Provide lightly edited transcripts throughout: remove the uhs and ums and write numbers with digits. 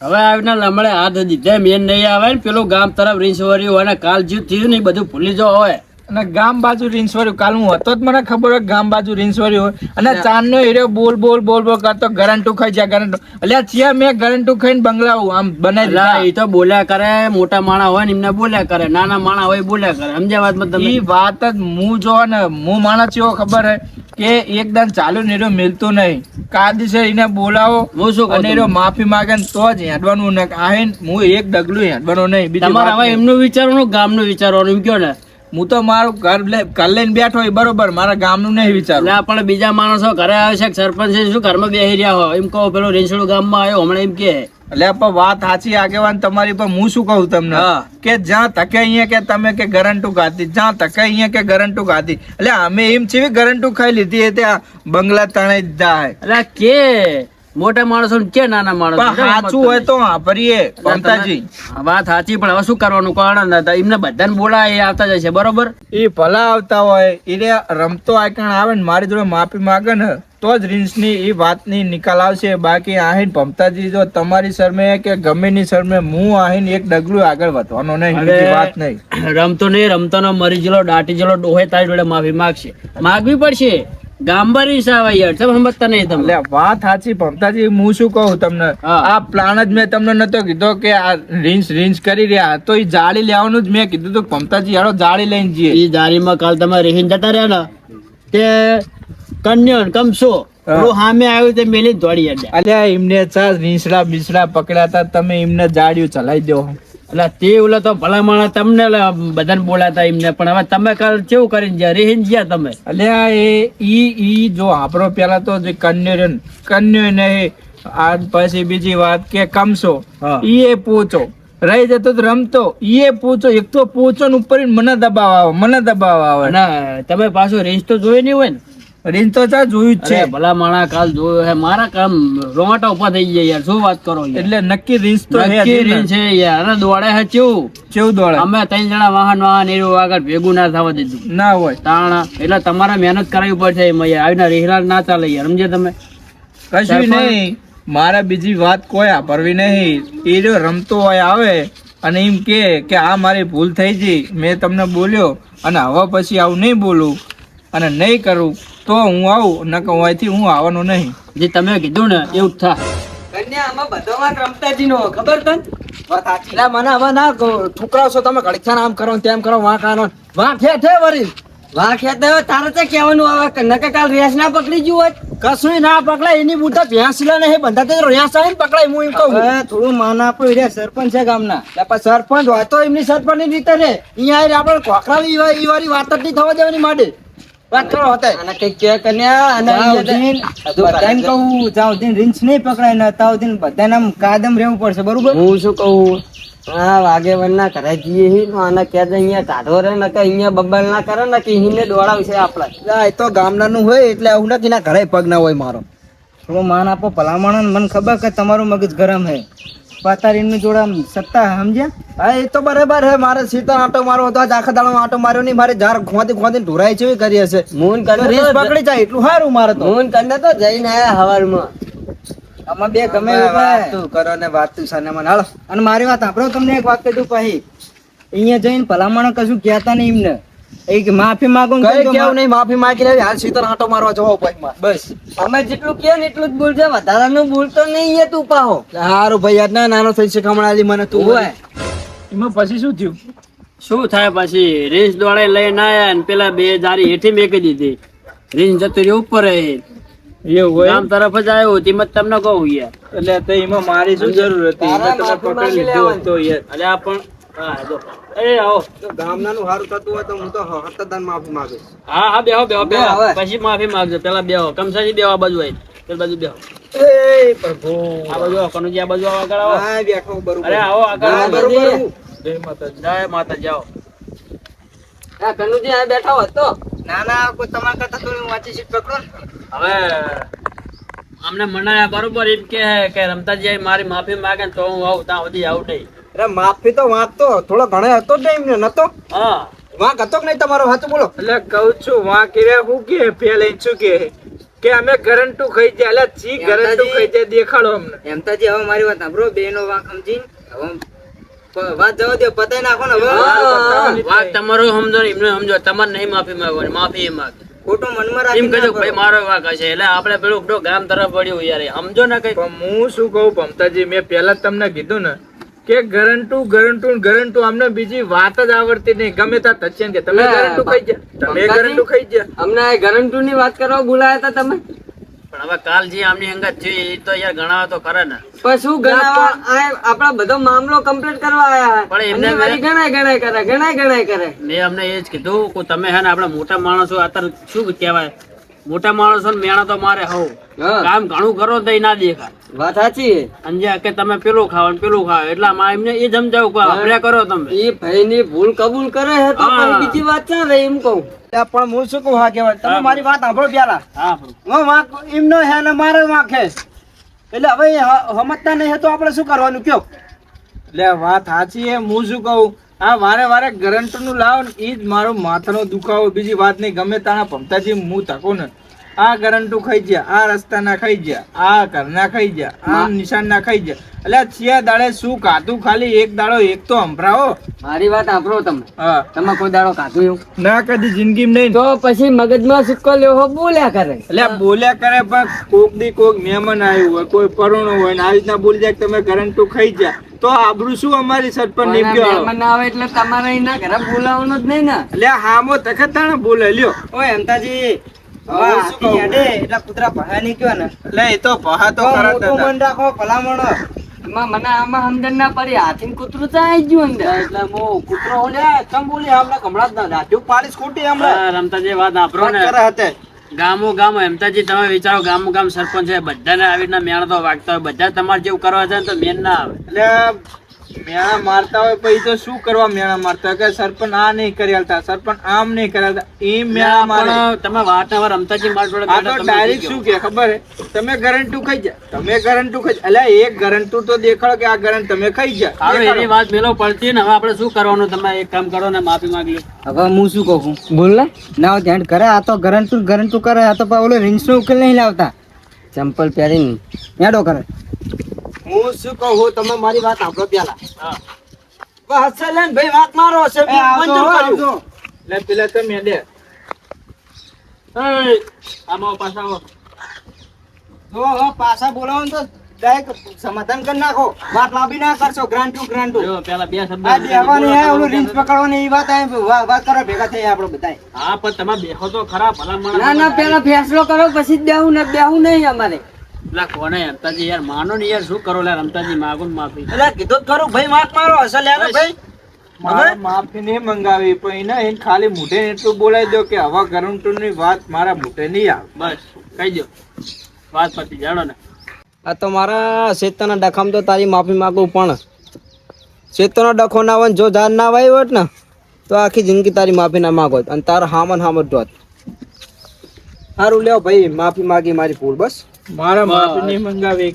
હવે આવીને લમડે હાથ દીધે મેન નહીં આવે ને પેલું ગામ તરફ રીંછ વર્યું હોય ને કાલ જીવ થયું ને બધું ભૂલી જો હોય અને ગામ બાજુ રીંછવર્યું કાલ હું હતો જ મને ખબર હોય ગામ બાજુ રીંછવર્યું હોય અને ચાંદનો હીરો બોલ બોલ બોલ બોલ કરતો ગરંટુ ખાઈ જાય ગરંટુ એટલે ચિયા મેં ગરંટુ ખાઈને બંગલા આમ બનાવી દીધા. એ તો બોલ્યા કરે મોટા માણા હોય ને એમને બોલ્યા કરે નાના માણા હોય બોલ્યા કરે સમજ્યા વાતમાં તમે ઈ વાત જ હું જો ને હું માણસ એવો ખબર હે કે એકદમ ચાલુ ને એરો મિલતું નહીં કાયદેસર એને બોલાવો હું શું કહું અને એરો માફી માંગે ને તો જ હેડવાનું ને આહીન હું એક ડગલું હેડવાનું નહીં બીજી તમારે વાત હવે નહીં. એમનું વિચારવાનું ગામનું વિચારવાનું એમ કયો ને હું તો મારું ઘર લઈને બેઠો હોય બરોબર મારા ગામનું નહીં વિચારું. એટલે પણ બીજા માણસો ઘરે આવે છે સરપંચ છે શું ઘરમાં બેસી રહ્યા હોય એમ કહો પેલો રેંસડું ગામમાં આવ્યો હમણાં એમ કે એટલે પણ વાત સાચી આગેવાન તમારી પર હું શું કહું તમને હા. કે જ્યાં તકે અહીંયા કે તમે કે ગરંટુ ખાધી જ્યાં તકે અહીંયા કે ગરંટુ ખાધી એટલે અમે એમ છે ગરંટુ ખાઈ લીધી એ ત્યાં બંગલા તણાઈ જ જાય એટલે કે મોટા માણસો ને કે નાના માણસો પણ સાચું હોય તો વાપરીએ મમતાજી. વાત સાચી પણ હવે શું કરવાનું કારણ એમને બધાને બોલાય એ આવતા જાય છે બરોબર એ ભલા આવતા હોય એને રમતો આઈકણ આવે ને મારી જોડે માફી માંગે ને તો જ રીંછની એ વાતની નિકાલ આવશે બાકી આહીન ભમતાજી જો તમારી શરમે કે ગમે ની શરમે હું આહીન એક ડગલું આગળ વધવાનો નહીં બીજી વાત નહીં. રમતો નહીં રમતો નો મરી ગયેલો દાટી ગયેલો ડોહે તારી જોડે માફી માંગશે માગવી પડશે ગામબારી સાવા યાર તમે સમજતા નહીં તમે એટલે વાત સાચી ભમતાજી હું શું કહું તમને હા. આ પ્લાન જ મેં તમને નતો કીધો કે આ રીંછ કરી રહ્યા તો એ જાળી લેવાનું જ મેં કીધું તું ભમતાજી હેડો જાળી લઈને જઈએ. એ જારીમાં કાલ તમે રેહીને જતા રહ્યા ને તે કન્યો ને કમસો પેલું સામે આવ્યું તે મેલી દોડી અડ્યા અલ્યા એમને ચા રીંછડા બીસડા પકડ્યા હતા તમે એમને જાડિયું ચલાવી દો. એટલે તે ઓલા તો ભલા માણસ તમને બધાને બોલાતા એમને પણ હવે તમે કાલ કેવું કરીને ગયા રેહીને ગયા તમે અલ્યા ઈ જો આપણો પેલા તો જે કન્યો નહીં આ પછી બીજી વાત કે કમસો હા. ઈ પૂછો રહી જતો તો રમતો ઈ પૂછો એક તો પૂછો ને ઉપર મને દબાવ આવે અને તમે પાછો રેન્જ તો જોઈ નહીં હોય ને રીંછ તો ચા જોયું જ છે અરે ભલા માણા કાલ જોયો હે મારા કામ રોમાટા ઉભા થઈ ગયા યાર શું વાત કરો યાર. એટલે નક્કી રીંછ તો હે નક્કી જ ને. રેન્જ છે યાર અને દોડે હે કેવું દોડે અમે 3 જણા વાહન એવું આગળ ભેગું ના થવા દીધું ના હોય તાણા એટલે તમારે મહેનત કરાવી પડશે એમાં યાર આવીને રેહલા ના ચાલે યાર સમજે તમે કશું નહીં મારે બીજી વાત કોઈ વાપરવી નહીં એ જો રમતો હોય આવે અને એમ કે આ મારી ભૂલ થઈ ગઈ મેં તમને બોલ્યો અને હવે પછી આવું નહીં બોલું અને નહીં કરું તો હું આવું નકર અહીંથી હું આવવાનો નહીં. જે તમે કીધું ને એવું જ થાય કન્યા આમાં બધો વાત રમતાજી નો ખબર તને વાત સાચી એટલે મને હવે ના ઠુકરાવ છો તમે ઘડીક આમ કરો ને તેમ કરો વાં કાનો વાં ઠે વરી વાં ખેતે હવે તારે તો કહેવાનું આવે નકે કાલ રેસ ના પકડી ગયું હોય કશું ના પકડાય એની બુટા ભેંસ લે નહીં બંધા રેસ આવીને પકડાય હું એમ કહું થોડું માન આપણું રે સરપંચ છે ગામના એટલે સરપંચ હોય તો એમની સરપંચ ની રીતે રે અહીંયા આપણે કોકરાવી ઈ વાળી વાત જ નહીં થવા દેવાની માટે વાત કરો હતા અને કઈ કે કન્યા અને બધાને કહું જાવ દિન રીંછ નહીં પકડાય ને તાવ દિન બધાને આમ કાદમ રહેવું પડશે બરોબર હું શું કહું હા વાગેવન ના કરે જઈએ આને કે અહીંયા કાઢો રે ને કે અહીંયા બબલ ના કરે ને કે હિને દોડાવશે આપડા એ તો ગામડાનું હોય એટલે હું નથી ના ઘરે પગ ના હોય મારો થોડું માન આપો ભલામણ મને ખબર કે તમારું મગજ ગરમ હે પાતારીની જોડે આમ સત્તા સમજ્યા હા એ તો બરાબર હે મારે સીતા આટો મારો હતો આજ આખા દાડો આટો માર્યો નહીં મારે ઝાર ખોદી ઢોરાઈ છે કરી હશે મૂન કરીને રેસ પકડી જાય એટલું સારું મારે તો મૂન કરીને તો જઈને આયા હવારમાં આમાં બે ગમે વાતું કરો ને વાતું સાને મને હાલો અને મારી વાત સાંભળો તમને એક વાત કીધું પછી અહીંયા જઈને ભલામણ કશું કહેતા નહીં એમને એ કે માફી માંગો કઈ કેવું નહીં માફી માંગી લેવી હાલ સીતા આટો મારવા જવો ભાઈ બસ અમે જેટલું કહે ને એટલું જ બોલજે વધારાનું બોલતો નહીં એ તું પાહો સારું ભાઈ યાર ના નાનો થઈ છે કમણાલી મને તું હોય એમાં પછી શું થયું શું થાય પછી રેન્જ દોડે લઈને આયા ને પેલા બે જારી હેઠી મેકી દીધી રેન્જ જતું રહ્યું ઉપર એવું હોય ગામ તરફ જ આવ્યો તેમ જ તમને કહું યાર એટલે તો એમાં મારી શું જરૂર હતી મેં તમે પકડી લીધો તો યાર અરે આ પણ હા જો એ આવો ગામનાનું સારું થતું હોય તો હું તો હતદાન માફી માંગે હા હા બેહો બેહો બેહો હવે. પછી માફી માંગજો પેલા બેહો કમસાજી બેહો આ બાજુ આવી પેલી બાજુ બેહો એ પ્રભુ આ બાજુ આવો કનુજી આ બાજુ આવો આગળ આવો હા બેઠો બરોબર અરે આવો આગળ હા, આવો. બરોબર જય માતાજી. જય માતા જાઓ હા કનુજી આ બેઠા હોત તો ના ના કોઈ તમારા કરતા થોડી વાંચી સીટ પકડો ને હવે અમને મનાયા બરોબર એમ કે રમતાજી મારી માફી માંગે ને તો હું આવું ત્યાં સુધી આવું નહીં અરે માફી તો વાંચતો થોડો ઘણો હતો જ નહીં એમને નતો હા વાંક હતો કે નહીં તમારો સાચું બોલો એટલે કહું છું વાં કિરે હું કે પેલે શું કે કે અમે ગરંટુ ખાઈ જાય અલ્યા ચી ગરંટુ ખાઈ જાય દેખાડો અમને. એમ તો હવે મારી વાત સાંભળો, બેનો વાંક સમજી હવે વાત જવા દો, પતાઈ નાખો ને હવે. વાત તમારો સમજો ને એમને સમજો, તમારે નહીં માફી માંગવાની, માફી એ માંગે. ખોટું મનમાં એમ રાખી કહેજો ભાઈ મારો વાંક હશે એટલે આપણે પેલું પેલું ગામ તરફ વળ્યું યાર, સમજો ને કઈ. પણ હું શું કહું ભમતાજી, મેં પહેલા જ તમને કીધું ને કે ગરંટુ અમને બીજી વાત જ આવડતી નહીં. ગમે ત્યાં તચ્ચન કે તમે ગરંટુ ખાઈ ગયા, તમે ગરંટુ ખાઈ ગયા. અમને ગરંટુ ની વાત કરવા બોલાયા હતા તમે, પણ હવે કાલ જે આમની અંગત થયું એ તો યાર ગણાવે તો ખરા ને. પણ શું ગણાવા આપડા બધો મામલો કમ્પ્લીટ કરવા આયા પણ એમને એમને વારી ગણાય કરે. મેં અમને એ જ કીધું કે તમે હે ને આપણા મોટા માણસો અત્યારે શું કહેવાય, મોટા માણસો ને મેણા તો મારે હોવ હા. કામ ઘણું કરો તો એ ના દેખાય. વાત સાચી. અંજે કે તમે પેલું ખાવ ને પેલું ખાવ એટલે આમાં એમને એ સમજાવું કે આપણે કરો તમે. એ ભાઈ ની ભૂલ કબૂલ કરે છે તો હા. પછી બીજી વાત ચાલે એમ કહું. પણ હું શું કહું, હા કહેવાય તમે મારી વાત સાંભળો પેલા. હા હું વાંક એમનો હે ને મારો વાંક હે, એટલે હવે સમજતા નહીં હે તો આપણે શું કરવાનું કયો? એટલે વાત સાચી છે. હું શું કહું, આ વારે ગરંટુ નું લાવો ને ઈ જ મારો માથાનો દુખાવો, બીજી વાત નહીં. ગમે તાણા ભમતાજી હું તકો ને આ ગરંટુ ખાઈ ગયા, આ રસ્તા ના ખાઈ ગયા, આ ઘર ના ખાઈ ગયા, આ નિશાન ના ખાઈ ગયા. એટલે છિયા દાડે શું કાધું, ખાલી એક દાડો એક તો સંભળાવો. મારી વાત સાંભળો તમે, હા, તમે કોઈ દાડો કાઢું એવું ના કદી જિંદગીમાં નહીં. તો પછી મગજમાં સિક્કો લેવો બોલ્યા કરે. એટલે બોલ્યા કરે પણ કોક દી કોક મહેમાન આવ્યું હોય, કોઈ પરોણો હોય ને આવી રીતના બોલી જાય કે તમે ગરંટુ ખાઈ ગયા, તો આબરૂ શું અમારી સરપંચ ની ગયો. મહેમાન ના આવે એટલે તમારે એના ઘરે બોલાવવાનું જ નહીં ને. એટલે હામો તખત તાણે બોલે લ્યો. ઓય અમતાજી, હવે શું કહું? એટલે કૂતરા ભયા નહીં કયો ને, એટલે એ તો પહા તો ખરા જ મોટું હતા. મન રાખો ભલામણ. એમાં મને આમાં સમજણ ના પડી, હાથી કૂતરું તો આવી ગયું અંદર. એટલે હું કૂતરો હું લે ચમ બોલી હમણાં હમણાં જ ના રાખ્યું પાડીશ ખોટી હમણાં હા, રમતા જે વાત આપરો ને વાત કરે હતે. ગામો ગામ એમતાજી તમે વિચારો ગામો ગામ સરપંચ છે બધાને આવી રીતના મેણ તો વાગતા હોય, બધા તમારે જેવું કરવા જાય ને તો મેન ના આવે. એટલે મેણા મારતા હોય પછી તો શું કરવા મેણા મારતા હોય કે સરપંચ આ નહીં કરી આલતા, સરપંચ આમ નહીં કરી આલતા, એમ મેણા મારે. પણ તમે વારંવાર રમતાજી માર જોડે આ બેઠા તો તમે ડાયરેક્ટ જીત્યો. શું કે ખબર હે, તમે ગરંટુ ખાઈ જા, તમે ગરંટુ ખાઈ જા. એટલે એક ગરંટુ તો દેખાડો કે આ ગરંટ તમે ખાઈ જા. હારું, દેખાડો. એની વાત મેલો પડતી ને હવે આપણે શું કરવાનું, તમે એક કામ કરો ને માફી માંગી લો. હવે હું શું કહું બોલ ને ના ધ્યાન કરે આ તો ગરંટુ કરે, આ તો ઓલો રિંગ્સ નો ઉકેલ નહીં લાવતા, ચંપલ પહેરીને યાડો કરે. હું શું કહું, તમે મારી વાત સાંભળો પેલા. હા. બસ ચાલે ને ભાઈ વાત મારો હશે મંજૂર કર્યું. એટલે પેલા તમે દે એય, આમાં પાછા આવો. જો હવે પાછા બોલાવો ને તો ડાયરેક્ટ સમાધાન કરી નાખો, વાત લાંબી ના કરશો. ગ્રાન્ટુ જો, પેલા બે શબ્દ આ બેહવાની હે, ઓલું રિંગ્સ પકડવાની એ વાત વાત કરો, ભેગા થઈ આપણે બધાય. હા પણ તમે બેહો તો ખરા ભલા માણસ. ના ના પેલા ફેસલો કરો પછી જ બેહું ને બેહું નહીં અમારે. પેલા કોને રમતાજી યાર માનો ને યાર, શું કરો લે રમતાજી, માગો ને માફી. એટલે કીધું જ ખરું ભાઈ, વાત મારો હશે લે ને ભાઈ. મારે માફી નહીં મંગાવી પણ એને એને ખાલી મોઢે એટલું બોલાવી દો કે હવે ગરંટુ ની વાત મારા મોઢે નહીં આવે. બસ કહી દો, વાત પતી જાણો ને. આ તો મારા શેતરના ડખામ તો તારી માફી માંગુ, પણ શેતરનો ડખો ના હોય ને જો જાન ના વાય હોત ને તો આખી જિંદગી તારી માફી ના માંગો અને તારો હામન હામ જ જોત. સારું લ્યો ભાઈ, માફી માંગી મારી ભૂલ, બસ. મારા માફી નહીં મંગાવી,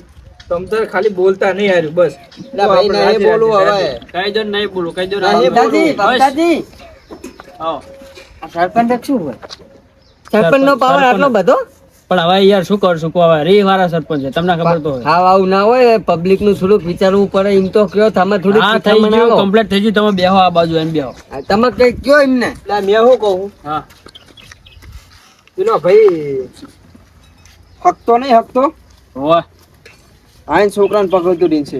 તમ તો ખાલી બોલતા નહીં હાર્યું બસ. એટલે ભાઈ નહીં બોલવું હવે. કહી દો ને નહીં બોલું, કહી દો ને. નહીં ભમતાજી, બસ. ભમતાજી, આવો. આ સરપંચ શું હોય? સરપંચ નો પાવર આટલો બધો? પણ હવે યાર શું કરશું, કો હવે રી વાળા સરપંચ છે, તમને ખબર તો હોય. હા આવું ના હોય, પબ્લિક નું થોડુંક વિચારવું પડે. એમ તો કયો તમે થોડીક હા શિખામણ થઈ ગયું, આલો. કમ્પ્લીટ થઈ ગયું, તમે બેહો આ બાજુ એમ બેહો. હા, તમે કઈ કયો એમને. એટલે મેં શું કહું, હા પેલો ભાઈ હકતો નહીં હકતો, હોવે આઈને છોકરાને પકડતું રીન છે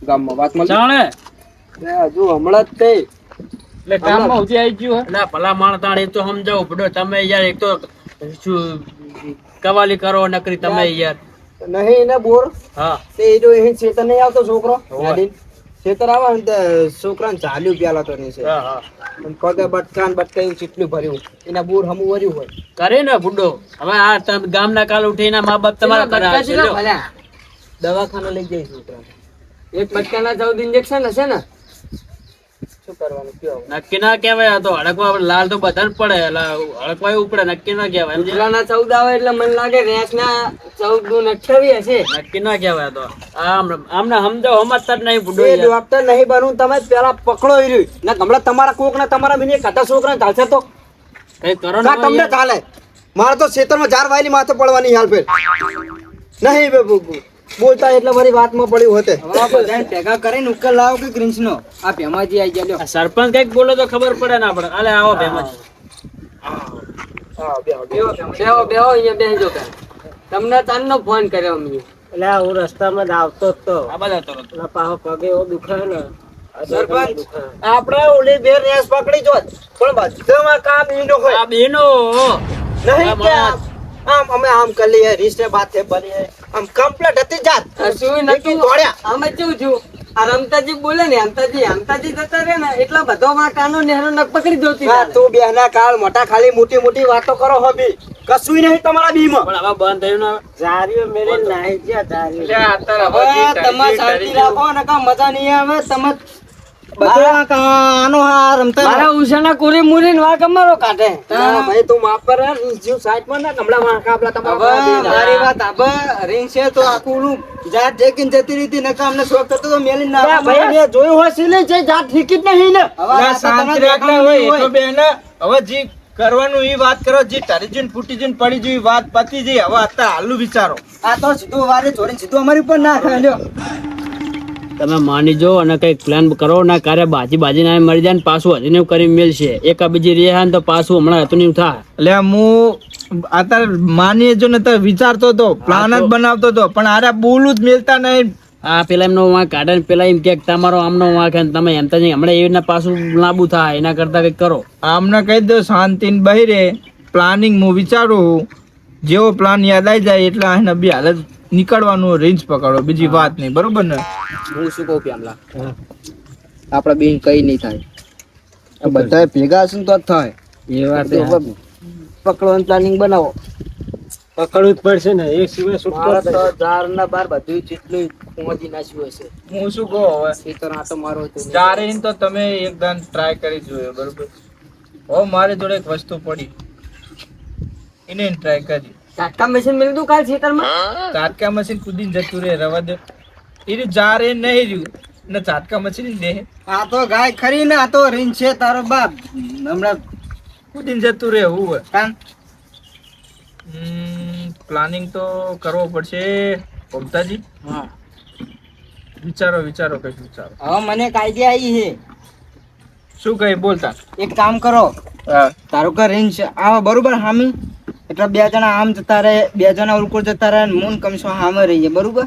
ગામમાં, વાત મળી. ચાલે હજુ હમણાં જ તે એટલે કામમાં ઉજી આવી ગયું હે. ના ભલા માણસ તાણ એ તો સમજાવું પડે. તમે યાર એક તો શું કવાલી કરો નકરી તમે યાર. નહીં એને બોર હા તે એ જો અહીં છેતર નહીં આવતો છોકરો હોવે. ગાડીને. છેતર આવે ને તે છોકરાને ચાલ્યું પેલા તો નહીં છે હા હા અને પગે બટકા ને બટકા એવું ચીટલું ભર્યું, એના બોર હમું વર્યું હોય. કરે ને બુડ્ઢો. હવે આ તમે ગામના કાલ ઉઠીને મા બાપ તમારા ઘરે બટકા આવશે, જેટલા લ્યો. ભલ્યા. દવાખાને લઈ જાય છોકરાને. એક બટકાના 14 ઇન્જેક્શન હશે ને? શું કરવાનું કયો હવે? નક્કી ના કહેવાય. આ તો હડકવા લાલ તો બધા જ પડે, એટલે હડકવા ઉપડે, નક્કી ના કહેવાય. સમજ્યા? ઉજલાના 14 આવે એટલે મને લાગે રેસના 14 નું 28 હશે. નક્કી ના કહેવાય. આ તો આમને સમજાવો, સમજતા જ નહીં બુડ્ઢો એ યાર. ડોક્ટર નહીં બનવું, તમે જ પેલા પકડો એ રહ્યું ને. હમણાં તમારા કોક ને તમારા બીને કાઢા છોકરાને ચાલશે તો કઈ કરો ને ના તમને ચાલે. મારે તો ખેતરમાં ઝાર વાયલી માથે પડવાની હાલ ફેર નહીં બે બોલતા એટલે મારી વાતમાં પડ્યું હોતે હવે બધાને ભેગા કરીને ઉકેલ લાવો કે ગ્રીન્સનો આ ભેમાજી આવી ગયા લ્યો. આ સરપંચ કઈક બોલો તો ખબર પડે ને આપણે. અલે આવો ભેમાજી. બેહો અહીંયા બેસજો કાં. તમને તાનનો ફોન કર્યો અમે. એટલે હું રસ્તામાં જ આવતો જ તો આ બધા તરત. પાહો પગે એવો દુખે ને સરપંચ આપણે ઓલી બે રેસ પકડી જોત પણ બધામાં કામ ઈનો હોય આ બેનો નહીં કે આમ અમે આમ કરી લઈએ રીસ્ટે બાતે બની આમ કમ્પ્લીટ હતી જાત શું નતું દોડ્યા આમે કેવું છું આ રમતાજી બોલે ને હમતાજી જતા રહે ને એટલા બધો માં કાનો નેહરો નક પકડી જોતી હા તું બેના કાળ મોટા ખાલી મોટી મોટી વાતો કરો હબી કશું નહીં તમારા બીમાં પણ હવે બંધ થયું ને જારીઓ મેરે નાઈ ગયા જારીઓ લે અત્યારે હવે તમે શાંતિ રાખો ને કા મજા નહીં આવે તમે બધા કાનો હા રમતા મારા ઉષાના કોરી મુરી વા કમારો કાઢે ભાઈ તું માફ કર જીવ સાઈડ માં ના કમલા માં કાપલા હવે તમારા મારી વાત હવે રિંગ છે તો આખું જાત જેકીન જતી રીતી નકા અમને શોખ થતો તો મેલી ના ભાઈ મેં જોયું હોય સિલે છે જાત ઠીકી જ નહીં ને હવે આ તો શાંતિ તમને રાખના દેખાડવું હોય હોય. એટલો બેન હવે જે કરવાનું એ વાત કરો જે તારી જઈને ફૂટી જઈને પડી જઈ વાત પતી જઈ હવે અત્યારે હાલું વિચારો આ તો સીધું વારે જોડીને સીધું અમારી ઉપર ના ખાય લ્યો. તમે માની જો અને કઈક પ્લાન કરો ના કાર્ય બાજી ના મરી જાય ને પાછું હજીને એવું કરી મેલશે એક આ બીજી રહ્યા ને તો પાછું હમણાં હતું ને એવું થાય. એટલે હું અત્યારે માનીએ જો ને તો વિચારતો હતો પ્લાન જ બનાવતો હતો પણ આરે બોલું જ મેલતા નહીં. આ પેલા એમનો વાંક કાઢે ને પેલા એમ કે તમારો આમનો વાંક હે ને તમે એમ તો હમણાં એવી રીતના પાછું લાંબુ થાય એના કરતા કઈક કરો. આમને કહી દો શાંતિને બહિરે પ્લાનિંગ હું વિચારું જેવો પ્લાન યાદ આવી જાય એટલે આને બી હાલ જ નીકળવાનું રેન્જ પકડો બીજી વાત નહીં બરોબર ને. હું શું કહું પ્યામલા આપડે બેન કઈ નહીં થાય બધા ભેગા હશે ને તો જ થાય એ વાત પકડવાનું પ્લાનિંગ બનાવો પકડવું જ પડશે ને એક સિવાય મારા તો ઝાડ ના બાર બધું જેટલું પહોંચી નાખ્યું હશે હું શું કહું હવે એ તો આટો મારો હતો ને. ચારે તો તમે એકદમ ટ્રાય કરી જોયો બરોબર. હવે મારી જોડે એક વસ્તુ પડી એને ટ્રાય કરી ઝાટકા મશીન મેળવી દઉં કાલ ખેતરમાં ચાટકા મશીન કૂદીને જતું રહે રવા દે એ જારે નહીં રહ્યું ને ચાટકા મશીન દે આ તો ગાય ખરી ને આ તો રીંછ છે તારો બાપ હમણાં કૂદીને જતું રહે એવું હોય. કાન પ્લાનિંગ તો કરવો પડશે મમતાજી. હા વિચારો કઈક વિચારો. હવે મને એક આઈડિયા આવી છે શું કઈ બોલતા. એક કામ કરો તારો કે રીંછ આવે બરોબર હામી એટલે બે જણા આમ જતા રહે બે જણા ઉલકુર જતા રહે ને મૂન કમસો હામે રહીએ બરોબર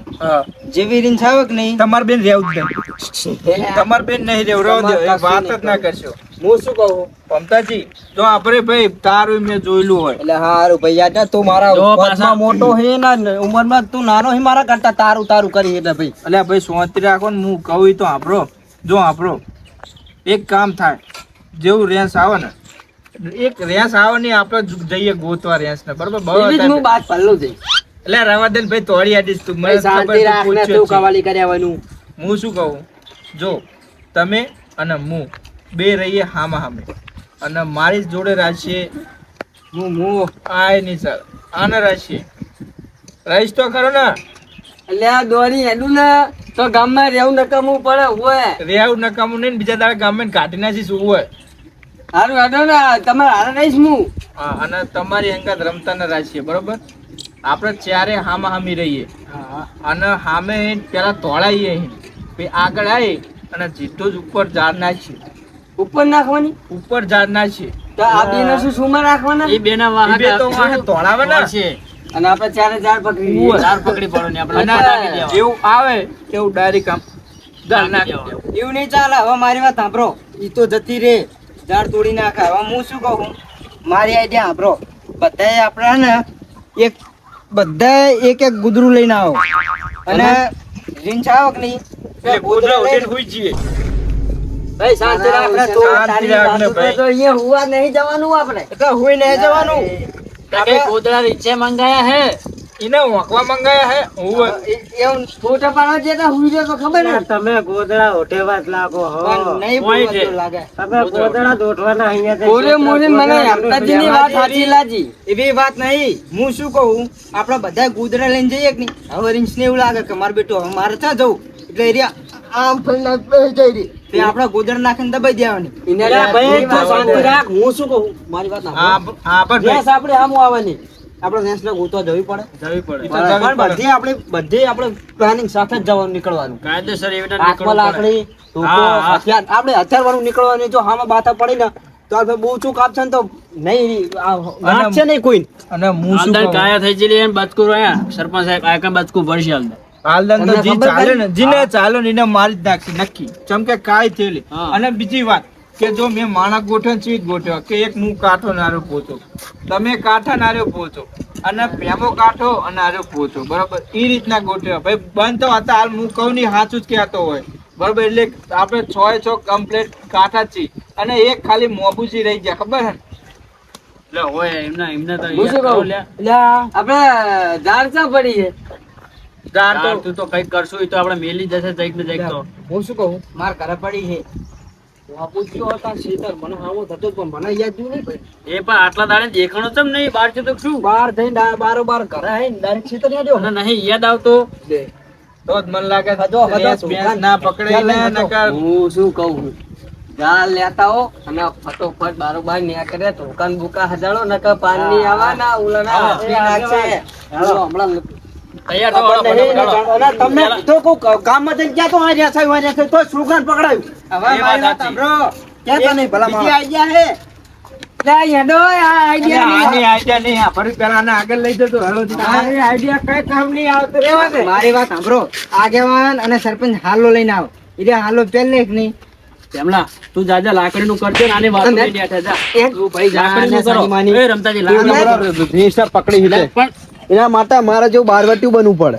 જેવી રીંછ આવે કે નહીં તમાર બેન રહેવું જ નહીં. તમાર બેન નહીં રહેવું રહેવા દો એ વાત જ ના કરશો. હું શું કહું મમતાજી જો આપણે ભાઈ તારું મેં જોયેલું હોય એટલે હારું ભાઈ યાદ તું મારા જો ઉંમરમાં પાછા- મોટો હે ને ઉંમરમાં તું નાનો હે મારા કરતા તારું કરી એટલે ભાઈ એટલે ભાઈ સોંતરી રાખો ને હું કહું તો આપણો જો આપણો એક કામ થાય જેવું રેન્સ આવે ને એક રેન્સ આવે ને આપણે જઈએ ગોતવા રેન્સ ને બરોબર એવી જ હું બાદ પલ્લું જઈ એટલે રવા દે ને ભાઈ તોડી આડીશ તું મને શાંતિ ખબર રાખ તું ને પૂછ્યો તું છે. કવાલી કર્યા હોયનું હું શું કહું જો તમે અને હું બે રહીએ હામા હામે અને મારી જ જોડે રાખીએ હું આય નહીં સર આને રાખીએ રહીશ તો ખરો ને એટલે આ દોરી હેડું ને તો ગામમાં રહેવું નકામું પડે હોય રેવું નકામું નહીં ને બીજા દાડા ગામે કાઢી નાખીશ એવું હોય. હારું હેડો ને તમારે હારે રહીશ હું હા અને તમારી અંગાત રમતા ન રાખીએ બરોબર. આપણે ચારે હામા હામી રહીએ અને હામે પેલા તોળાઈએ પછી આગળ આવી અને જીતો જ ઉપર ઝાડ નાખીએ ઉપર નાખવાની ઉપર ઝાડ નાખીએ તો આ બેને શું રાખવાના એ બેના વાહક એ બે તો વાહે તોળાવે ને છે અને આપણે ચારે ચાર પકડી ઝાડ પકડી પડો ને આપણે અને નાખી દેવા. જેવું આવે એવું ડાયરેક્ટ આમ ઝાડ નાખી દેવું. એવું નહીં ચાલે હવે મારી વાત સાંભળો ઈ તો જતી રે ઝાડ તોડી નાખે હવે હું શું કહું મારી આઈડિયા સાંભળો બધાએ આપણા ને બધાએ એક ગુદરું લઈને આવો અને રીંછ આવો કે નહીં એટલે ગોધરા ઉઠીને હુઈ જઈએ. ભાઈ શાંતિ રાખ ને તો શાંતિ તારી રાખ ને વાતો ભાઈ. તો અહીંયા હુવા નહીં જવાનું આપણે એટલે હુઈ નહીં જવાનું તો કઈ ગોદડા રીચે મંગાયા હે એને વાંકવા મંગાયા હે હું એવું ફોટા પાડવા જતા હુઈ જાય તો ખબર ને તમે ગોદડા ઓઢેવા જ લાગો પણ નહીં હોય બોલવા છે. લાગે તમે ગોદડા દોઢવાના અહીંયા ઓરે મોરે મને હમતાજીની વાત સાચી લાગી એવી વાત નહીં હું શું કહું આપણે બધા ગુદરા લઈને જઈએ કે નહીં હવે રીંછને એવું લાગે કે મારો બેટો હવે મારે ત્યાં જવું એટલે એરિયા આમ ફરીને બેસી જઈ રહી તે આપણે ગોદર નાખીને દબાઈ દેવાની એને અલ્યા ભાઈ, તું શાંતિ રાખ. હું શું કહું મારી વાત ના હા પણ ભેંસ આપણે આમ આવવાની આપણે ભેંસને ગોતવા જવી પડે જવી પડે પણ બધી આપણે પ્લાનિંગ સાથે જ જવાનું નીકળવાનું કાયદેસર એવી રીતે હાથમાં નીકળવું પડે. લાકડી ટૂંકો, હા, હા. હથિયાર આપણે હથિયાર વાળું નીકળવાનું જો હામાં બાથા પડી ને તો આપણે બહુ ચૂક આપશે ને તો નહીં ગાંઠ છે નહીં કોઈ અને હું શું હાલદાન કહું? કાયા થઈ જઈ એમ બચકું રહ્યા સરપંચ સાહેબ આ કાંઈ બચકું ભરશે હાલદાન. હાલદાન તો તમને જી ખબર ચાલે પડી? ને જીને ચાલો ને એને મારી જ નાખી નક્કી ચમ કે કાંઈ થયેલી હા. અને બીજી વાત કે જો મેં માણસ ગોઠવ્યો ને ચીજ ગોઠવ્યો કે એક હું કાંઠો નાર્યો પોચો તમે કાંઠા નાર્યો પોચો અને પેમો કાંઠો અને આર્યો પોચો બરાબર એ રીતના ગોઠવ્યો ભાઈ બંધ તો હતા હાલ હું કહું નહીં સાચું જ કહેતો હોય બરાબર એટલે આપણે 6 કમ્પ્લીટ કાંઠા જ છીએ અને એક ખાલી મોબુજી રહી ગયા ખબર હે ને? એટલે હોય એમને તો હું શું યાદ કરો કહું? લ્યા. આપણે ઝાડ ચા પડી છે ઝાડ યાર, તો તું તો કંઈક કરશું એ તો આપણે મેલી જશે જઈક ને જઈક તો. હું શું કહું માર ઘરે પડી છે હું પૂછ્યો હતા શીતળ મને આવો થતો પણ મને યાદ નહીં ભાઈ એ પણ આટલા દાડે દેખાણો ચમ નહીં બહાર છે તો શું બાર થઈને બારોબાર ઘરે આવીને ડાયરેક્ટ શીતળ યાદ આવ્યો. મને નહીં યાદ આવતો તો જ મને લાગે હજો, હજો, ભેંસ દુકાન. ના પકડે ને નકર હું શું કહું છું ઝાડ લેતા હો અને ફટોફટ બારોબાર નીકળે ધોકાન બુકા હજાડો નકર પાણી આવવાના ઉલાના હાથરી નાખશે હાલો, હમણાં તૈયાર થો, ખબર હળો, નહીં, ફટાફટ, હળો. અને તમને તો કોઈ ગામમાં જઈને ક્યાં તો વાંચ્યા છે, વાંચ્યા છે, તોય સુગંધ પકડાયું. હવે એ વાત મારી વાત સાચી. સાંભળો. ક્યાં તો નહીં, ભલા બીજી માણસ. idea હે લે હેડો આ આઈડિયા આની idea નહીં આ ફરી પેલા આને આગળ લઈ જતો હાલો તારી આઈડિયા કઈ કામ નહીં આવતો રેવા દે મારી વાત સાંભળો. આગેવાન અને સરપંચ હાલો લઈને આવો. એટલે હાલો પહેલે જ નહીં. તેમલા, તું જા જા લાકડીનું કરજે ને આની વાત અને- લઈ બેઠા જા. એક તું ભાઈ લાકડીનું જાને કરો. સાની માની. એ રમતાજી લાકડીનું કરો. ભેંસને પકડી હિલે. પણ એના માટે મારે જેવું બારવટીયું બનવું પડે.